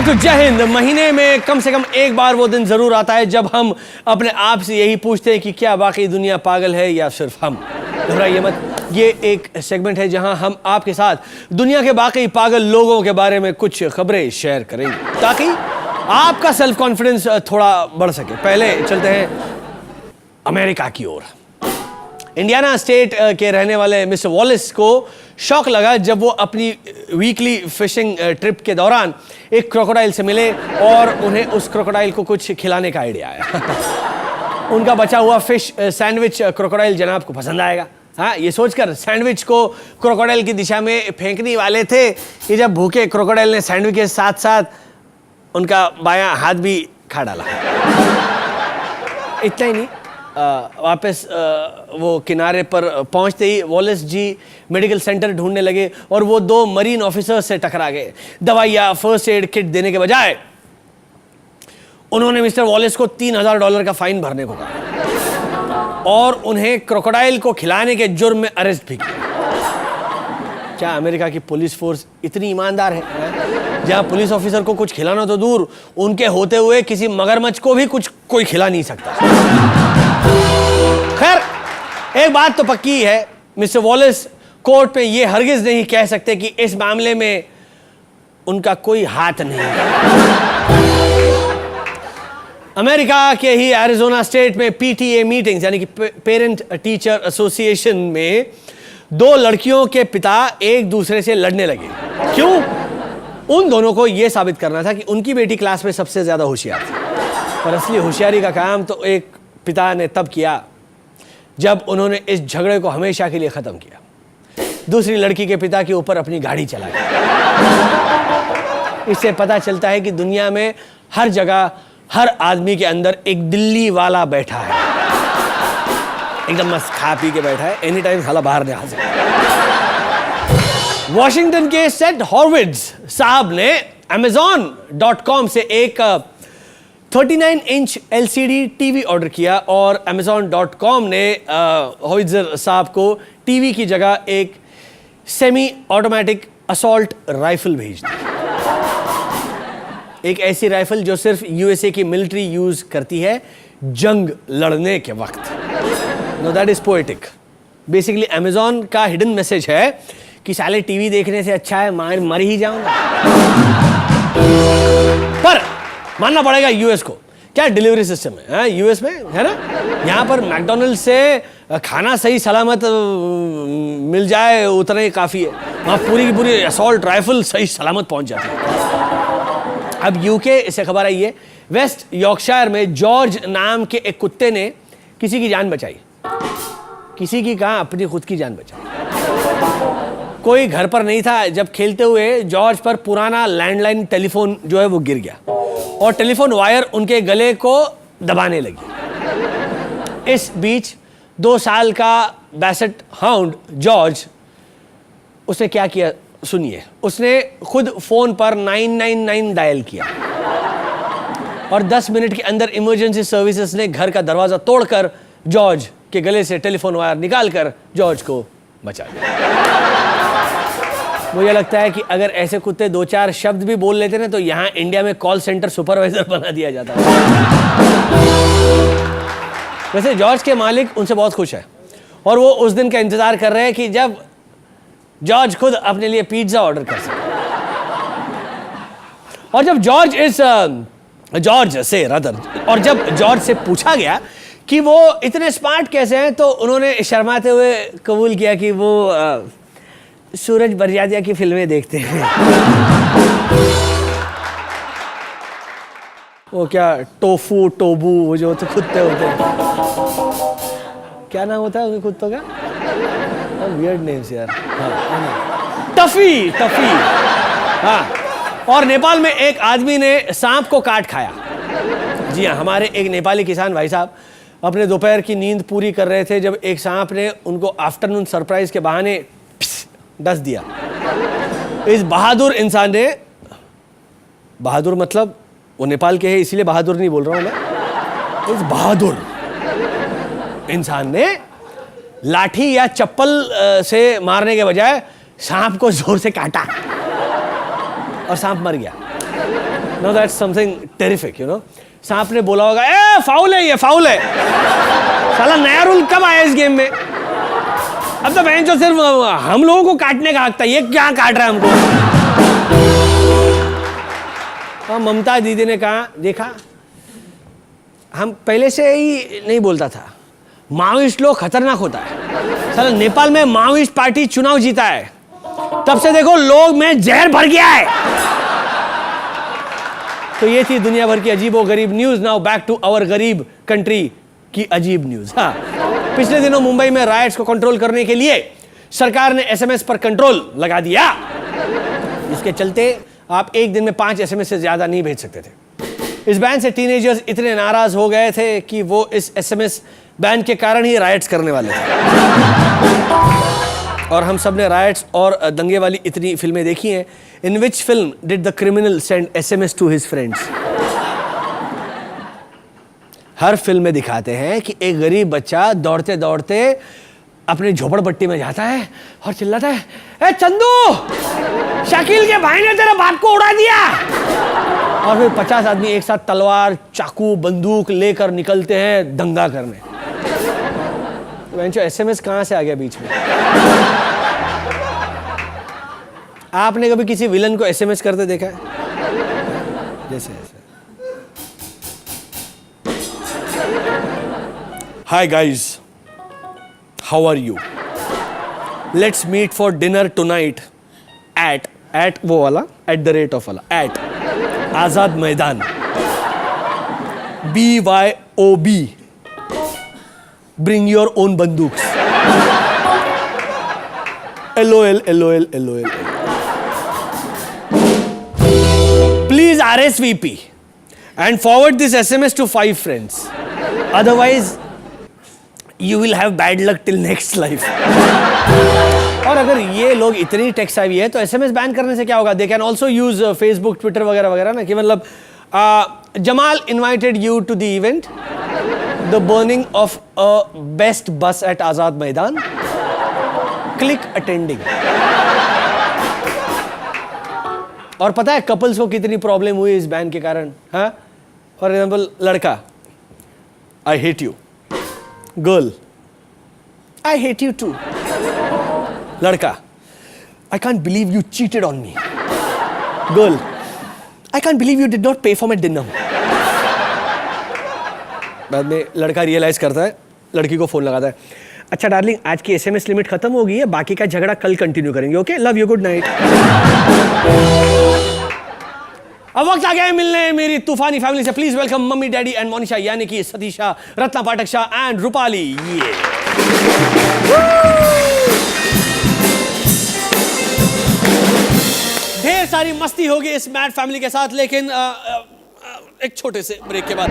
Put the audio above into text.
तो जय हिंद। महीने में कम से कम एक बार वो दिन जरूर आता है जब हम अपने आप से यही पूछते हैं कि क्या वाकई दुनिया पागल है या सिर्फ हम। घबराइए मत, ये एक सेगमेंट है जहां हम आपके साथ दुनिया के बाकी पागल लोगों के बारे में कुछ खबरें शेयर करेंगे ताकि आपका सेल्फ कॉन्फिडेंस थोड़ा बढ़ सके। पहले चलते हैं अमेरिका की ओर। इंडियाना स्टेट के रहने वाले मिस्टर वॉलिस को शॉक लगा जब वो अपनी वीकली फिशिंग ट्रिप के दौरान एक क्रोकोडाइल से मिले और उन्हें उस क्रोकोडाइल को कुछ खिलाने का आइडिया आया। उनका बचा हुआ फिश सैंडविच क्रोकोडाइल जनाब को पसंद आएगा। हाँ, ये सोचकर सैंडविच को क्रोकोडाइल की दिशा में फेंकने वाले थे कि जब भूखे क्रोकोडाइल ने सैंडविच के साथ साथ उनका बायां हाथ भी खा डाला। इतना ही नहीं, वापस वो किनारे पर पहुंचते ही वॉलिस जी मेडिकल सेंटर ढूंढने लगे और वो दो मरीन ऑफिसर्स से टकरा गए। दवाइयाँ फर्स्ट एड किट देने के बजाय उन्होंने मिस्टर वॉलिस को $3000 का फाइन भरने को कहा और उन्हें क्रोकोडाइल को खिलाने के जुर्म में अरेस्ट भी किया। क्या अमेरिका की पुलिस फोर्स इतनी ईमानदार है जहां पुलिस ऑफिसर को कुछ खिलाना तो दूर, उनके होते हुए किसी मगरमच्छ को भी कुछ कोई खिला नहीं सकता। खैर, एक बात तो पक्की है, मिस्टर वॉलिस कोर्ट में ये हरगिज नहीं कह सकते कि इस मामले में उनका कोई हाथ नहीं है। अमेरिका के ही एरिजोना स्टेट में पीटीए मीटिंग्स यानी कि पेरेंट टीचर एसोसिएशन में दो लड़कियों के पिता एक दूसरे से लड़ने लगे। क्यों? उन दोनों को यह साबित करना था कि उनकी बेटी क्लास में सबसे ज्यादा होशियार थी। पर असली होशियारी का काम तो एक पिता ने तब किया जब उन्होंने इस झगड़े को हमेशा के लिए खत्म किया। दूसरी लड़की के पिता के ऊपर अपनी गाड़ी चलाई। इससे पता चलता है कि दुनिया में हर जगह हर आदमी के अंदर एक दिल्ली वाला बैठा है, एकदम मस्त खा पी के बैठा है, एनी टाइम साला बाहर नहीं आ सकता। वॉशिंगटन के सेट हॉर्विट्ज साहब ने Amazon.com से एक 39 इंच LCD टीवी ऑर्डर किया और Amazon.com ने हॉर्विट्जर साहब को टीवी की जगह एक सेमी ऑटोमेटिक असॉल्ट राइफल भेज दी। एक ऐसी राइफल जो सिर्फ USA की मिलिट्री यूज करती है जंग लड़ने के वक्त। No, that is poetic. Basically Amazon का हिडन मैसेज है कि साले टीवी देखने से अच्छा है मर ही जाऊंगा। पर मानना पड़ेगा यूएस को, क्या डिलीवरी सिस्टम है यूएस में, है ना। यहाँ पर मैकडोनल्ड से खाना सही सलामत मिल जाए उतना ही काफी है, वहाँ पूरी की पूरी असॉल्ट राइफल सही सलामत पहुंच जाती है। अब यूके से खबर आई है, वेस्ट यॉर्कशायर में जॉर्ज नाम के एक कुत्ते ने किसी की जान बचाई। किसी की कहा, अपनी खुद की जान बचाई। कोई घर पर नहीं था जब खेलते हुए जॉर्ज पर पुराना लैंडलाइन टेलीफोन जो है वो गिर गया और टेलीफोन वायर उनके गले को दबाने लगी। इस बीच 2 साल का बैसेट हाउंड जॉर्ज, उसने क्या किया सुनिए। उसने खुद फोन पर 999 डायल किया और 10 मिनट के अंदर इमरजेंसी सर्विसेज ने घर का दरवाजा तोड़कर जॉर्ज के गले से टेलीफोन वायर निकालकर जॉर्ज को बचा लिया। मुझे लगता है कि अगर ऐसे कुत्ते 2-4 शब्द भी बोल लेते ना तो यहाँ इंडिया में कॉल सेंटर सुपरवाइजर बना दिया जाता है। वैसे जॉर्ज के मालिक उनसे बहुत खुश है और वो उस दिन का इंतजार कर रहे हैं कि जब जॉर्ज खुद अपने लिए पिज्जा ऑर्डर कर सके। और जब जॉर्ज से पूछा गया कि वो इतने स्मार्ट कैसे हैं तो उन्होंने शर्माते हुए कबूल किया कि वो सूरज बरजातिया की फिल्में देखते हैं। वो क्या टोफू टोबू वो जो तो कुत्ते होते हैं, क्या नाम होता है उनके कुत्तों का? वियर्ड नेम्स यार। हाँ, टफी। हाँ, और नेपाल में एक आदमी ने सांप को काट खाया। जी हाँ, हमारे एक नेपाली किसान भाई साहब अपने दोपहर की नींद पूरी कर रहे थे जब एक सांप ने उनको आफ्टरनून सरप्राइज के बहाने डस दिया। इस बहादुर इंसान ने, बहादुर मतलब वो नेपाल के हैं इसीलिए बहादुर नहीं बोल रहा हूं मैं, इस बहादुर इंसान ने लाठी या चप्पल से मारने के बजाय सांप को जोर से काटा और सांप मर गया। No that's something terrific, you know. सांप ने बोला होगा ए फाउल है, ये फाउल है. साला नया रूल कब आया इस गेम में? अब तो बहन जो सिर्फ हम लोगों को काटने का हक था, ये क्या काट रहा है हमको? तो ममता दीदी ने कहा देखा, हम पहले से ही नहीं बोलता था, माओइस्ट लोग खतरनाक होता है. साला नेपाल में माओइस्ट पार्टी चुनाव जीता है, तब से देखो लोग में जहर भर गया है. तो ये थी दुनिया भर की अजीब और गरीब news. Now back to our गरीब कंट्री की अजीब न्यूज. हाँ, पिछले दिनों मुंबई में राइट्स को कंट्रोल करने के लिए सरकार ने एसएमएस पर कंट्रोल लगा दिया, जिसके चलते आप एक दिन में 5 एसएमएस से ज्यादा नहीं भेज सकते थे. इस बैन से टीनेजर्स इतने नाराज हो गए थे कि वो इस एसएमएस बैन के कारण ही राइट्स करने वाले थे. और हम सब ने राइट्स और दंगे वाली इतनी फिल्में देखी हैं. In which film did the criminal send SMS to his friends? हर फिल्म में दिखाते हैं कि एक गरीब बच्चा दौड़ते दौड़ते अपनी झोपड़पट्टी में जाता है और चिल्लाता है, ए चंदू, शकील के भाई ने तेरे बाप को उड़ा दिया. और फिर 50 आदमी एक साथ तलवार, चाकू, बंदूक लेकर निकलते हैं दंगा करने. तो एसएमएस कहां से आ गया बीच में? आपने कभी किसी विलन को एसएमएस करते देखा है? जैसे ऐसे, hi guys, how are you, let's meet for dinner tonight at वो वाला @ वाला एट आजाद मैदान BYOB. Bring your own बंदूक. LOL LOL LOL. Please RSVP and forward this SMS to 5 friends. Otherwise, you will have bad luck till next life. और अगर ये लोग इतनी टेक्स्ट आई है तो एसएमएस बैन करने से क्या होगा? They can also use Facebook, Twitter वगैरह वगैरह ना, कि मतलब Jamal invited you to the event, the burning of a best bus at Azad Maidan, click attending. और पता है कपल्स को कितनी प्रॉब्लम हुई इस बैन के कारण? हाँ, फॉर एग्जाम्पल लड़का, आई हेट यू. गर्ल, आई हेट यू टू. लड़का, I can't believe you cheated on me. Girl, I can't believe you did not pay for my dinner. बाद में लड़का रियलाइज करता है, लड़की को फोन लगाता है, अच्छा डार्लिंग, आज की एसएमएस लिमिट खत्म हो गई है, बाकी का झगड़ा कल कंटिन्यू करेंगे. Okay, love you, good night. अब वक्त आ गया है मिलने मेरी तूफानी फैमिली से. Please welcome mummy, daddy and Monisha, यानी कि सतीशा, रत्ना पाठक शाह एंड रूपाली. ढेर सारी मस्ती होगी इस मैड फैमिली के साथ, लेकिन एक छोटे से ब्रेक के बाद